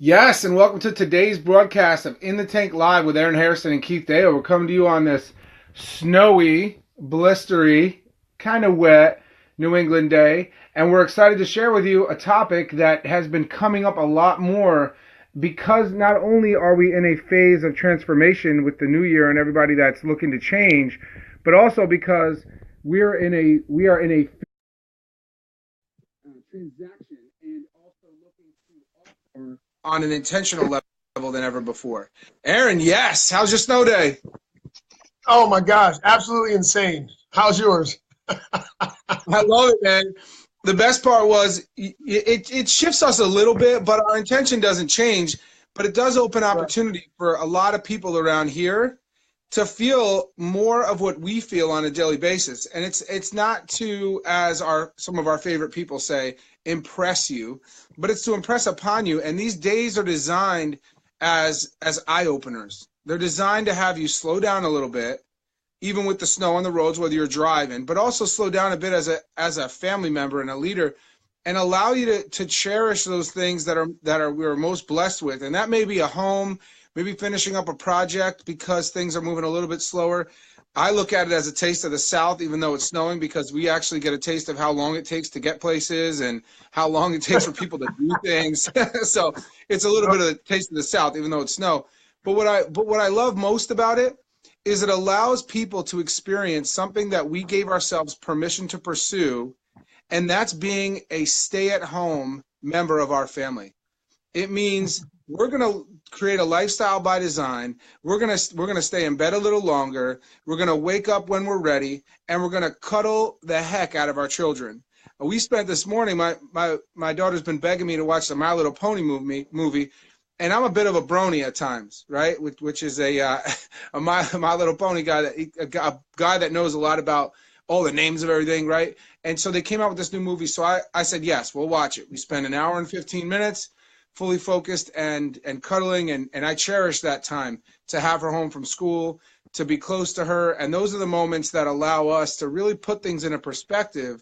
Yes, and welcome to today's broadcast of In the Tank Live with Aaron Hairston and Keith Deyo. We're coming to you on this snowy, blistery, kind of wet New England day, and we're excited to share with you a topic that has been coming up a lot more because not only are we in a phase of transformation with the new year and everybody that's looking to change, but also because we are in a transaction and also looking to offer on an intentional level than ever before. Aaron, yes. How's your snow day? Oh my gosh, absolutely insane. How's yours? I love it, man. The best part was it shifts us a little bit, but our intention doesn't change. But it does open Right. opportunity for a lot of people around here to feel more of what we feel on a daily basis. And it's not to, as some of our favorite people say, impress you, but it's to impress upon you. And these days are designed as eye openers. They're designed to have you slow down a little bit, even with the snow on the roads, whether you're driving, but also slow down a bit as a family member and a leader, and allow you to cherish those things that we're most blessed with. And that may be a home, maybe finishing up a project because things are moving a little bit slower. I look at it as a taste of the South, even though it's snowing, because we actually get a taste of how long it takes to get places and how long it takes for people to do things. So it's a little bit of a taste of the South, even though it's snow. But what I love most about it is it allows people to experience something that we gave ourselves permission to pursue, and that's being a stay-at-home member of our family. It means we're going to create a lifestyle by design. We're going to stay in bed a little longer. We're going to wake up when we're ready, and we're going to cuddle the heck out of our children. We spent this morning, my daughter's been begging me to watch the My Little Pony movie, and I'm a bit of a brony at times, right? Which is a My Little Pony guy, a guy that knows a lot about all the names of everything, right? And so they came out with this new movie, so I said, yes, we'll watch it. We spent an hour and 15 minutes fully focused and cuddling, and I cherish that time to have her home from school, to be close to her. And those are the moments that allow us to really put things in a perspective.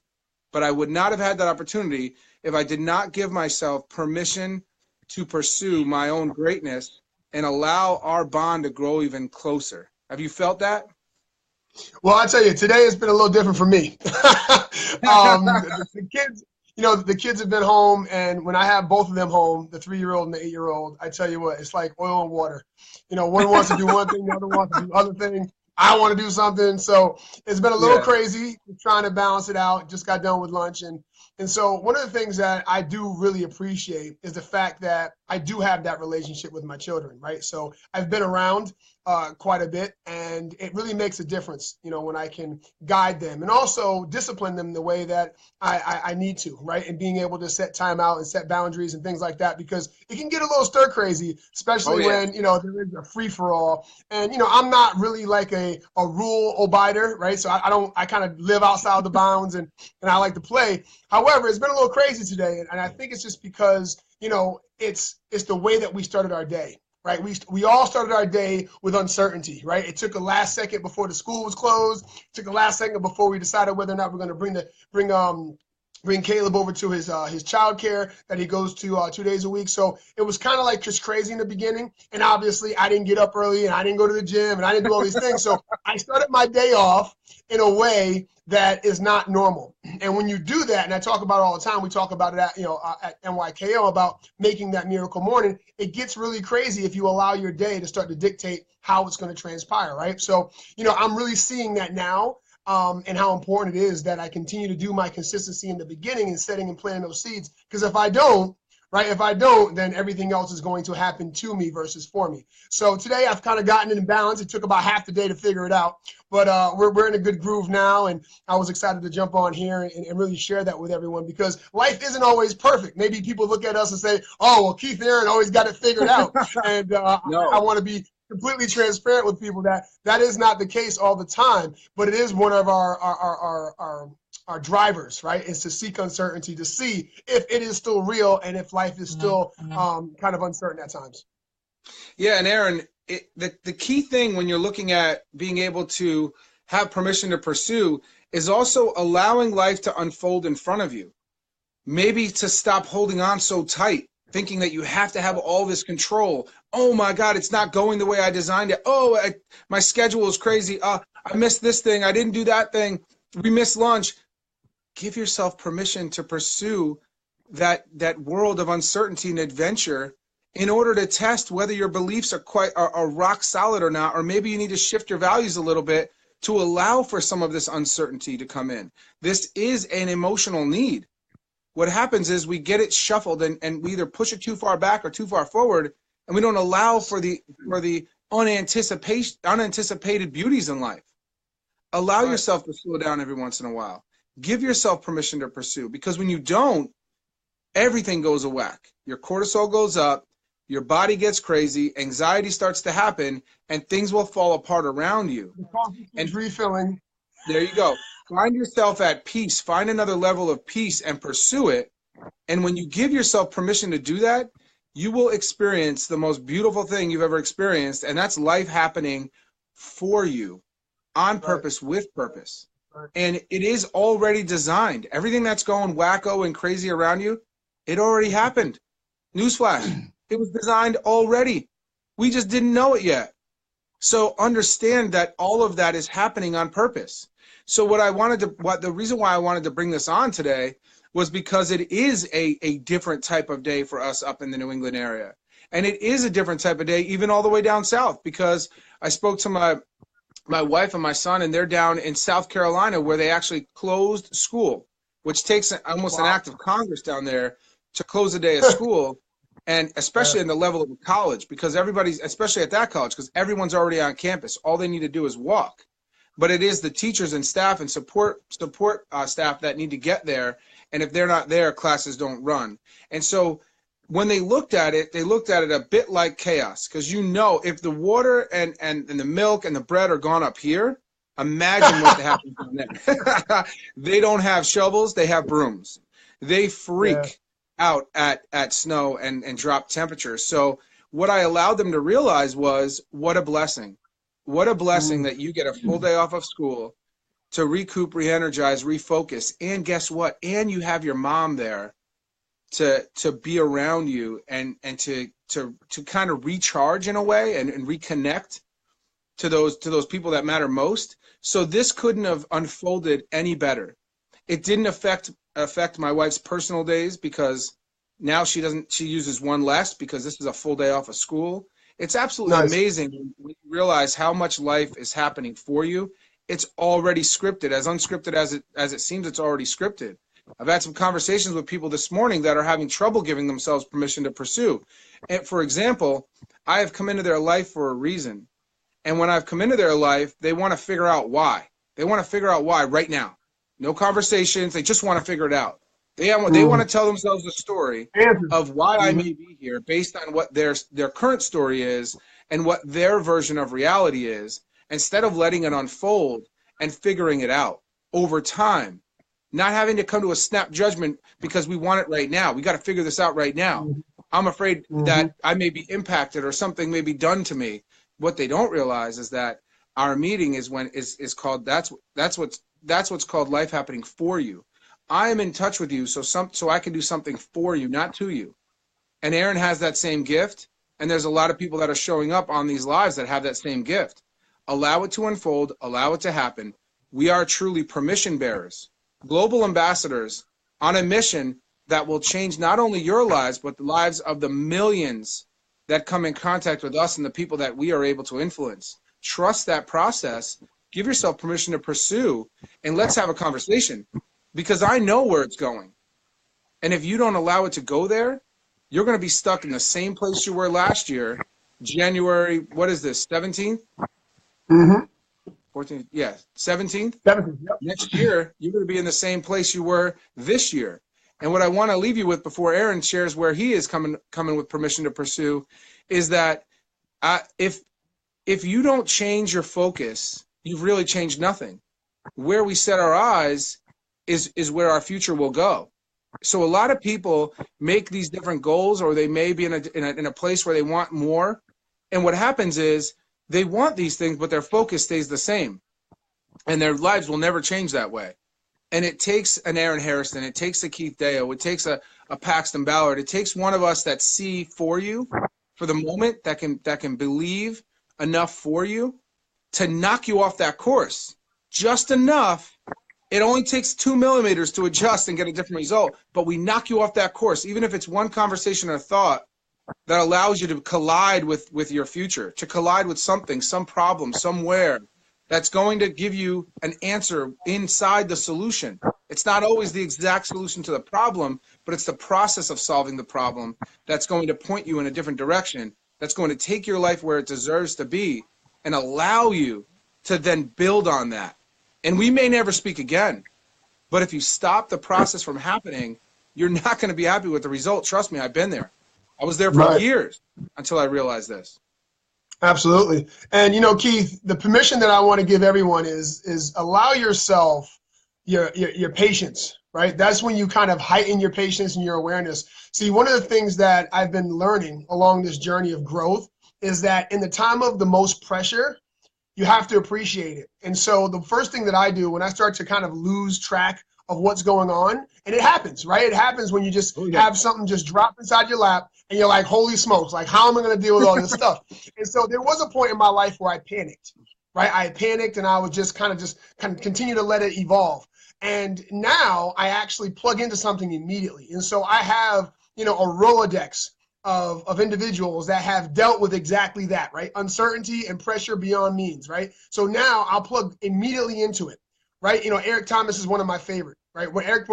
But I would not have had that opportunity if I did not give myself permission to pursue my own greatness and allow our bond to grow even closer. Have you felt that? Well, I tell you, today has been a little different for me. The kids, the kids have been home, and when I have both of them home, the 3-year-old and the 8-year-old, I tell you what, it's like oil and water. One wants to do one thing, the other wants to do the other thing. I want to do something. So it's been a little crazy trying to balance it out. Just got done with lunch. And so one of the things that I do really appreciate is the fact that I do have that relationship with my children, right? So I've been around quite a bit, and it really makes a difference, when I can guide them and also discipline them the way that I need to, right? And being able to set time out and set boundaries and things like that, because it can get a little stir crazy, especially when, there is a free for all. And, I'm not really like a rule obider, right? So I kind of live outside the bounds, and I like to play. However, it's been a little crazy today. And I think it's just because, it's the way that we started our day. Right, we all started our day with uncertainty. Right, it took a last second before the school was closed. It took a last second before we decided whether or not we're going to bring Caleb over to his childcare that he goes to 2 days a week. So it was kind of like just crazy in the beginning. And obviously, I didn't get up early, and I didn't go to the gym, and I didn't do all these things. So I started my day off in a way that is not normal. And when you do that, and I talk about it all the time, we talk about it at NYKO about making that miracle morning. It gets really crazy if you allow your day to start to dictate how it's going to transpire, right? So, I'm really seeing that now, and how important it is that I continue to do my consistency in the beginning and setting and planting those seeds. Because if I don't, then everything else is going to happen to me versus for me. So today I've kind of gotten it in balance. It took about half the day to figure it out, but we're in a good groove now, and I was excited to jump on here and really share that with everyone, because life isn't always perfect. Maybe people look at us and say, oh, well, Keith Aaron always got it figured out. And No. I want to be completely transparent with people that is not the case all the time, but it is one of our drivers, right? Is to seek uncertainty, to see if it is still real and if life is still kind of uncertain at times. Yeah, and Aaron, the key thing when you're looking at being able to have permission to pursue is also allowing life to unfold in front of you. Maybe to stop holding on so tight thinking that you have to have all this control. Oh my God, it's not going the way I designed it. My schedule is crazy. I missed this thing. I didn't do that thing. We missed lunch. Give yourself permission to pursue that world of uncertainty and adventure in order to test whether your beliefs are rock solid or not, or maybe you need to shift your values a little bit to allow for some of this uncertainty to come in. This is an emotional need. What happens is we get it shuffled and we either push it too far back or too far forward, and we don't allow for the unanticipated beauties in life. Allow yourself to slow down every once in a while. Give yourself permission to pursue, because when you don't, everything goes a whack. Your cortisol goes up, your body gets crazy, anxiety starts to happen, and things will fall apart around you. The coffee keeps refilling. There you go. Find yourself at peace. Find another level of peace and pursue it. And when you give yourself permission to do that, you will experience the most beautiful thing you've ever experienced, and that's life happening for you, on purpose, with purpose. And it is already designed. Everything that's going wacko and crazy around you, it already happened. Newsflash, it was designed already. We just didn't know it yet. So understand that all of that is happening on purpose. So the reason why I wanted to bring this on today was because it is a different type of day for us up in the New England area. And it is a different type of day even all the way down south, because I spoke to my wife and my son, and they're down in South Carolina where they actually closed school, which takes almost an act of Congress down there to close a day of school, and especially in the level of college, because everybody's, especially at that college, because everyone's already on campus. All they need to do is walk. But it is the teachers and staff and support staff that need to get there, and if they're not there, classes don't run. And so when they looked at it a bit like chaos, because if the water and the milk and the bread are gone up here, imagine what happens down there. They don't have shovels, they have brooms. They freak out at snow and drop temperatures. So what I allowed them to realize was, what a blessing. What a blessing that you get a full day off of school to recoup, re-energize, refocus. And guess what? And you have your mom there to be around you and to kind of recharge in a way and reconnect to those people that matter most. So this couldn't have unfolded any better. It didn't affect my wife's personal days, because now she uses one less because this is a full day off of school. It's absolutely amazing when you realize how much life is happening for you. It's already scripted. As unscripted as it seems, it's already scripted. I've had some conversations with people this morning that are having trouble giving themselves permission to pursue. And for example, I have come into their life for a reason. And when I've come into their life, they want to figure out why. They want to figure out why right now. No conversations. They just want to figure it out. They want to tell themselves the story of why I may be here based on what their current story is and what their version of reality is, instead of letting it unfold and figuring it out over time. Not having to come to a snap judgment because we want it right now. We got to figure this out right now. I'm afraid that I may be impacted or something may be done to me. What they don't realize is that our meeting is called that's what's called life happening for you. I am in touch with you so I can do something for you, not to you. And Aaron has that same gift, and there's a lot of people that are showing up on these lives that have that same gift. Allow it to unfold, allow it to happen. We are truly permission bearers, global ambassadors on a mission that will change not only your lives, but the lives of the millions that come in contact with us and the people that we are able to influence. Trust that process. Give yourself permission to pursue, and let's have a conversation, because I know where it's going. And if you don't allow it to go there, you're going to be stuck in the same place you were last year, January, what is this, 17th? 14th, yeah, 17th? 17th, yep. Next year, you're going to be in the same place you were this year. And what I want to leave you with before Aaron shares where he is coming with permission to pursue is that if you don't change your focus, you've really changed nothing. Where we set our eyes is where our future will go. So a lot of people make these different goals, or they may be in a place where they want more. And what happens is they want these things, but their focus stays the same. And their lives will never change that way. And it takes an Aaron Hairston, it takes a Keith Deyo, it takes a Paxton Ballard, it takes one of us that see for you for the moment, that can believe enough for you to knock you off that course. Just enough. It only takes 2 millimeters to adjust and get a different result, but we knock you off that course, even if it's one conversation or thought that allows you to collide with your future, to collide with something, some problem, somewhere that's going to give you an answer inside the solution. It's not always the exact solution to the problem, but it's the process of solving the problem that's going to point you in a different direction, that's going to take your life where it deserves to be and allow you to then build on that. And we may never speak again, but if you stop the process from happening, you're not going to be happy with the result. Trust me, I've been there. I was there for years until I realized this. Absolutely. And, Keith, the permission that I want to give everyone is allow yourself your patience, right? That's when you kind of heighten your patience and your awareness. See, one of the things that I've been learning along this journey of growth is that in the time of the most pressure, you have to appreciate it. And so the first thing that I do when I start to kind of lose track of what's going on, and it happens, right? It happens when you just have something just drop inside your lap and you're like, holy smokes, like how am I going to deal with all this stuff? And so there was a point in my life where I panicked, right? I panicked and I would just kind of continue to let it evolve. And now I actually plug into something immediately. And so I have, a Rolodex of individuals that have dealt with exactly that, right? Uncertainty and pressure beyond means, right? So now I'll plug immediately into it, right? Eric Thomas is one of my favorite, right? When Eric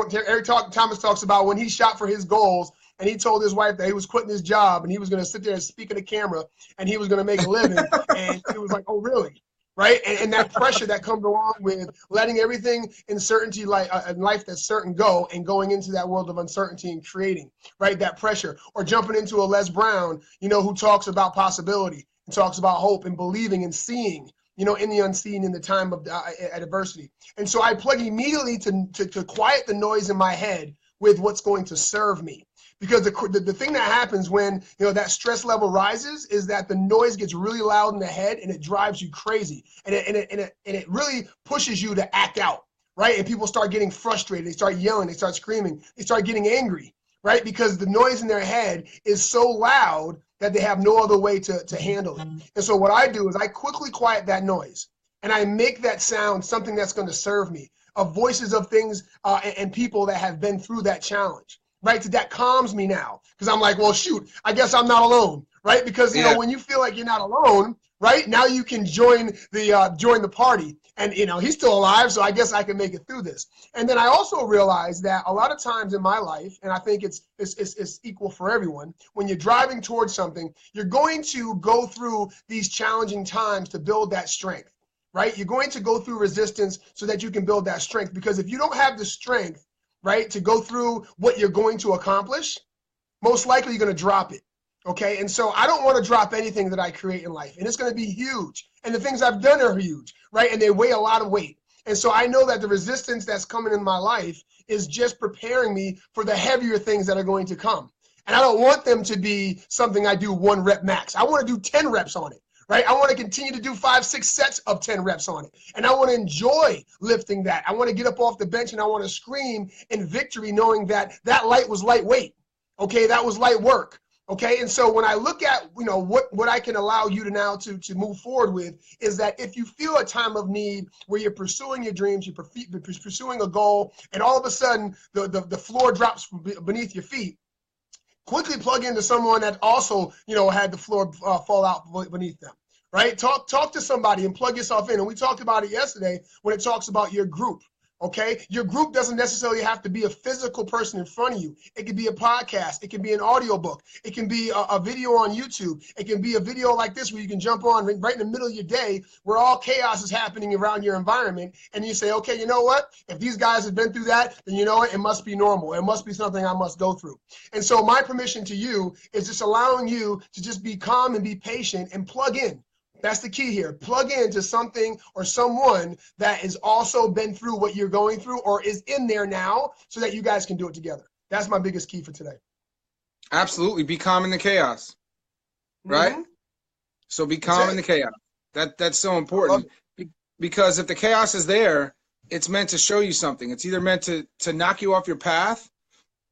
Thomas talks about when he shot for his goals and he told his wife that he was quitting his job and he was going to sit there and speak at the camera and he was going to make a living. And it was like, oh, really? Right? And that pressure that comes along with letting everything in certainty, like a life that's certain, go and going into that world of uncertainty and creating, right? That pressure. Or jumping into a Les Brown, who talks about possibility and talks about hope and believing and seeing, in the unseen in the time of adversity. And so I plug immediately to quiet the noise in my head with what's going to serve me. Because the thing that happens when that stress level rises is that the noise gets really loud in the head and it drives you crazy, and it really pushes you to act out, right? And people start getting frustrated, they start yelling, they start screaming, they start getting angry, right? Because the noise in their head is so loud that they have no other way to handle it. And so what I do is I quickly quiet that noise and I make that sound something that's going to serve me, of voices of things and people that have been through that challenge. Right, so that calms me now because I'm like, well, shoot, I guess I'm not alone, right? Because when you feel like you're not alone, right, now you can join the party, and he's still alive, so I guess I can make it through this. And then I also realized that a lot of times in my life, and I think it's equal for everyone, when you're driving towards something, you're going to go through these challenging times to build that strength, right? You're going to go through resistance so that you can build that strength, because if you don't have the strength, right, to go through what you're going to accomplish, most likely you're going to drop it, okay? And so I don't want to drop anything that I create in life, and it's going to be huge. And the things I've done are huge, right? And they weigh a lot of weight. And so I know that the resistance that's coming in my life is just preparing me for the heavier things that are going to come. And I don't want them to be something I do 1 rep max. I want to do 10 reps on it. Right? I want to continue to do 5, 6 sets of 10 reps on it. And I want to enjoy lifting that. I want to get up off the bench and I want to scream in victory knowing that that light was lightweight. Okay, that was light work. Okay, and so when I look at, what I can allow you to now to move forward with is that if you feel a time of need where you're pursuing your dreams, you're pursuing a goal, and all of a sudden the floor drops from beneath your feet, quickly plug into someone that also, had the floor fall out beneath them, right? Talk to somebody and plug yourself in. And we talked about it yesterday when it talks about your group, okay? Your group doesn't necessarily have to be a physical person in front of you. It could be a podcast. It can be an audiobook. It can be a video on YouTube. It can be a video like this where you can jump on right in the middle of your day where all chaos is happening around your environment. And you say, okay, you know what? If these guys have been through that, then you know what? It must be normal. It must be something I must go through. And so my permission to you is just allowing you to just be calm and be patient and plug in. That's the key here. Plug into something or someone that has also been through what you're going through or is in there now so that you guys can do it together. That's my biggest key for today. Absolutely. Be calm in the chaos, right? Mm-hmm. So be calm in the chaos. That's so important because if the chaos is there, it's meant to show you something. It's either meant to knock you off your path,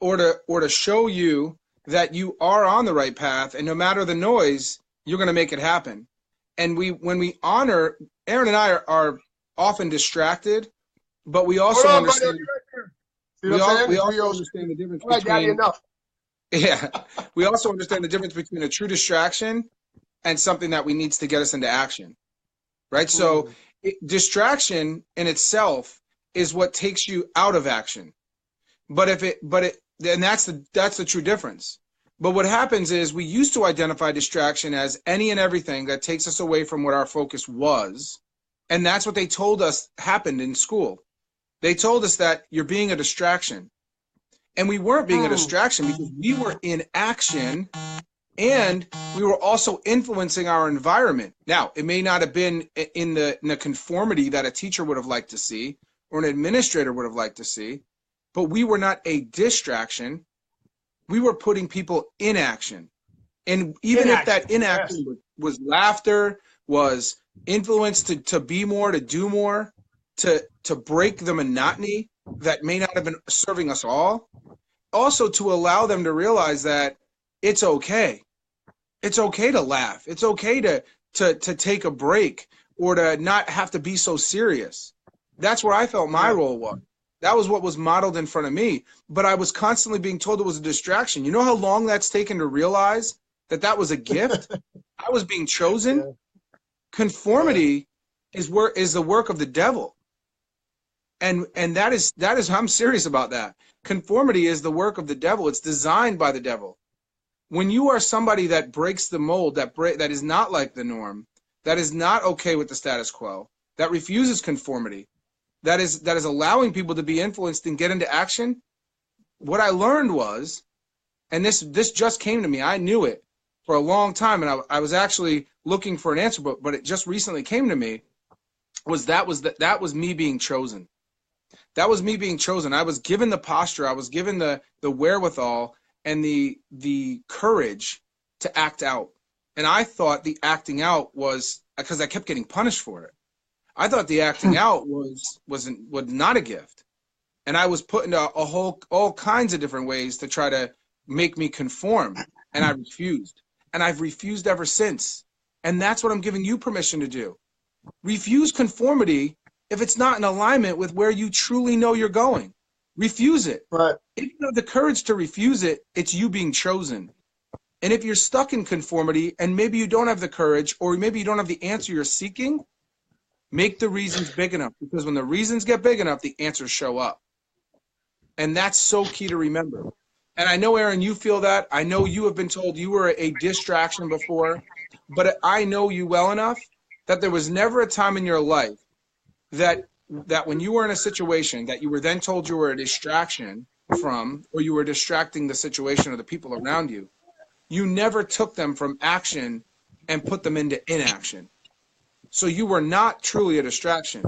or to show you that you are on the right path, and no matter the noise, you're going to make it happen. And when we honor, Aaron and I are often distracted, but we also understand. We also understand the difference between. Yeah, we also understand the difference between a true distraction and something that we needs to get us into action, right? So distraction in itself is what takes you out of action. And that's the true difference. But what happens is we used to identify distraction as any and everything that takes us away from what our focus was. And that's what they told us happened in school. They told us that you're being a distraction. And we weren't being a distraction because we were in action, and we were also influencing our environment. Now, it may not have been in the conformity that a teacher would have liked to see or an administrator would have liked to see, but we were not a distraction. We were putting people in action. And even if that inaction was laughter, was influence to be more, to do more, to break the monotony that may not have been serving us all, also to allow them to realize that it's okay. It's okay to laugh. It's okay to take a break or to not have to be so serious. That's where I felt my role was. That was what was modeled in front of me. But I was constantly being told it was a distraction. You know how long that's taken to realize that that was a gift? I was being chosen. Yeah. Conformity is the work of the devil. And that is I'm serious about that. Conformity is the work of the devil. It's designed by the devil. When you are somebody that breaks the mold, that is not like the norm, that is not okay with the status quo, that refuses conformity, that is allowing people to be influenced and get into action, what I learned was, and this just came to me, I knew it for a long time, and I was actually looking for an answer, but it just recently came to me, that was me being chosen. That was me being chosen. I was given the posture, I was given the wherewithal and the courage to act out. And I thought the acting out was, because I kept getting punished for it, I thought the acting out was not a gift. And I was put into all kinds of different ways to try to make me conform. And I refused. And I've refused ever since. And that's what I'm giving you permission to do. Refuse conformity if it's not in alignment with where you truly know you're going. Refuse it. Right. If you have the courage to refuse it, it's you being chosen. And if you're stuck in conformity and maybe you don't have the courage, or maybe you don't have the answer you're seeking, make the reasons big enough, because when the reasons get big enough, the answers show up. And that's so key to remember. And I know, Aaron, you feel that. I know you have been told you were a distraction before, but I know you well enough that there was never a time in your life that when you were in a situation that you were then told you were a distraction from, or you were distracting the situation or the people around you, you never took them from action and put them into inaction. So you were not truly a distraction.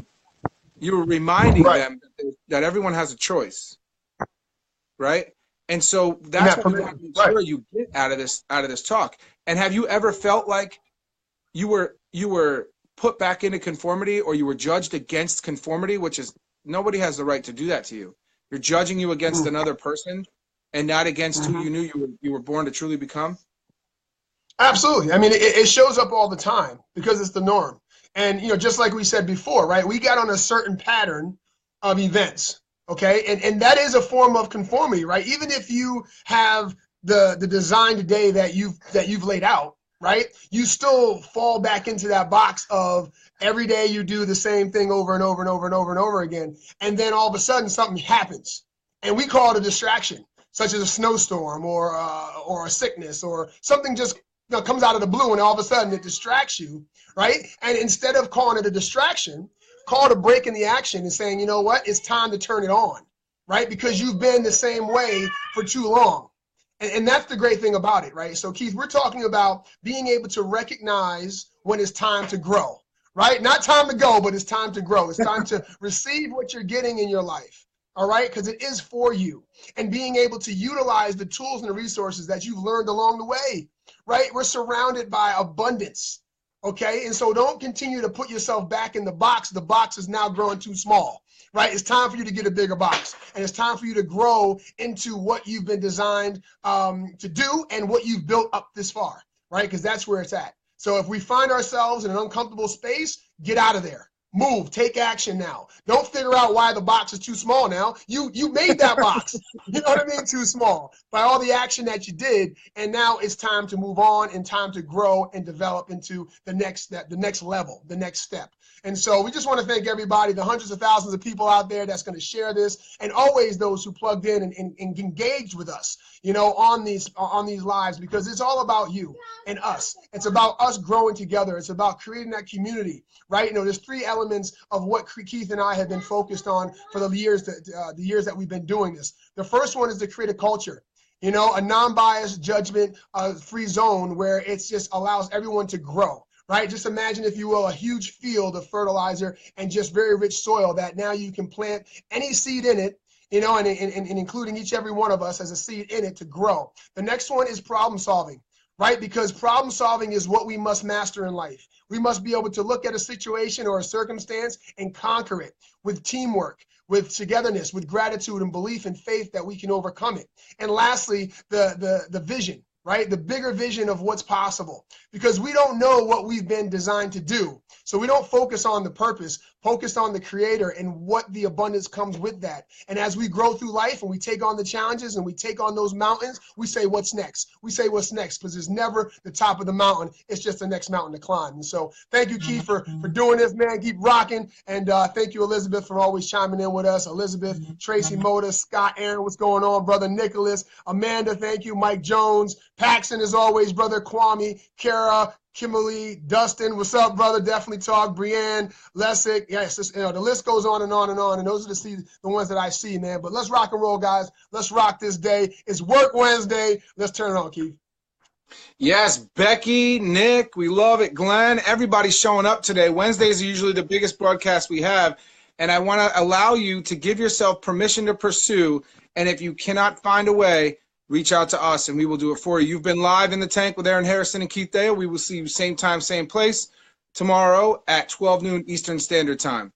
You were reminding them that everyone has a choice, right? And so that's what we want to make sure you get out of this talk. And have you ever felt like you were put back into conformity, or you were judged against conformity, which is, nobody has the right to do that to you. You're judging you against another person and not against who you knew you were born to truly become? Absolutely. I mean, it shows up all the time because it's the norm. And, just like we said before, right, we got on a certain pattern of events, okay? And that is a form of conformity, right? Even if you have the design today that you've laid out, right, you still fall back into that box of every day you do the same thing over and over and over and over and over again. And then all of a sudden something happens, and we call it a distraction, such as a snowstorm or a sickness or something just comes out of the blue, and all of a sudden it distracts you, right? And instead of calling it a distraction, call it a break in the action and saying, you know what, it's time to turn it on, right? Because you've been the same way for too long. And that's the great thing about it, right? So, Keith, we're talking about being able to recognize when it's time to grow, right? Not time to go, but it's time to grow. It's time to receive what you're getting in your life, all right? Because it is for you. And being able to utilize the tools and the resources that you've learned along the way, right? We're surrounded by abundance, okay? And so don't continue to put yourself back in the box. The box is now growing too small, right? It's time for you to get a bigger box, and it's time for you to grow into what you've been designed to do and what you've built up this far, right? Because that's where it's at. So if we find ourselves in an uncomfortable space, get out of there. Move, take action now. Don't figure out why the box is too small now. You made that box, you know what I mean, too small by all the action that you did. And now it's time to move on and time to grow and develop into the next level, the next step. And so we just want to thank everybody, the hundreds of thousands of people out there that's going to share this, and always those who plugged in and engaged with us, you know, on these lives, because it's all about you and us. It's about us growing together. It's about creating that community, right? You know, there's 3 elements of what Keith and I have been focused on for the years that we've been doing this. The first one is to create a culture, you know, a non-biased, judgment-free zone where it just allows everyone to grow. Right? Just imagine, if you will, a huge field of fertilizer and just very rich soil that now you can plant any seed in it, you know, and including each every one of us as a seed in it to grow. The next one is problem solving, right? Because problem solving is what we must master in life. We must be able to look at a situation or a circumstance and conquer it with teamwork, with togetherness, with gratitude and belief and faith that we can overcome it. And lastly, the vision. Right? The bigger vision of what's possible, because we don't know what we've been designed to do. So we don't focus on the purpose, focus on the creator and what the abundance comes with that. And as we grow through life and we take on the challenges and we take on those mountains, we say, what's next? We say, what's next? Because it's never the top of the mountain. It's just the next mountain to climb. And so thank you, Keith, for doing this, man. Keep rocking. And thank you, Elizabeth, for always chiming in with us. Elizabeth, Tracy Moda, Scott, Aaron, what's going on? Brother Nicholas, Amanda, thank you. Mike Jones, Paxton, as always, brother Kwame, Kara, Kimberly, Dustin, what's up, brother? Definitely talk. Brianne, Lessick, yes, you know, the list goes on and on and on, and those are the ones that I see, man. But let's rock and roll, guys. Let's rock this day. It's Work Wednesday. Let's turn it on, Keith. Yes, Becky, Nick, we love it. Glenn, everybody's showing up today. Wednesdays are usually the biggest broadcast we have, and I want to allow you to give yourself permission to pursue, and if you cannot find a way, reach out to us and we will do it for you. You've been live in the tank with Aaron Hairston and Keith Deyo. We will see you same time, same place tomorrow at 12 noon Eastern Standard Time.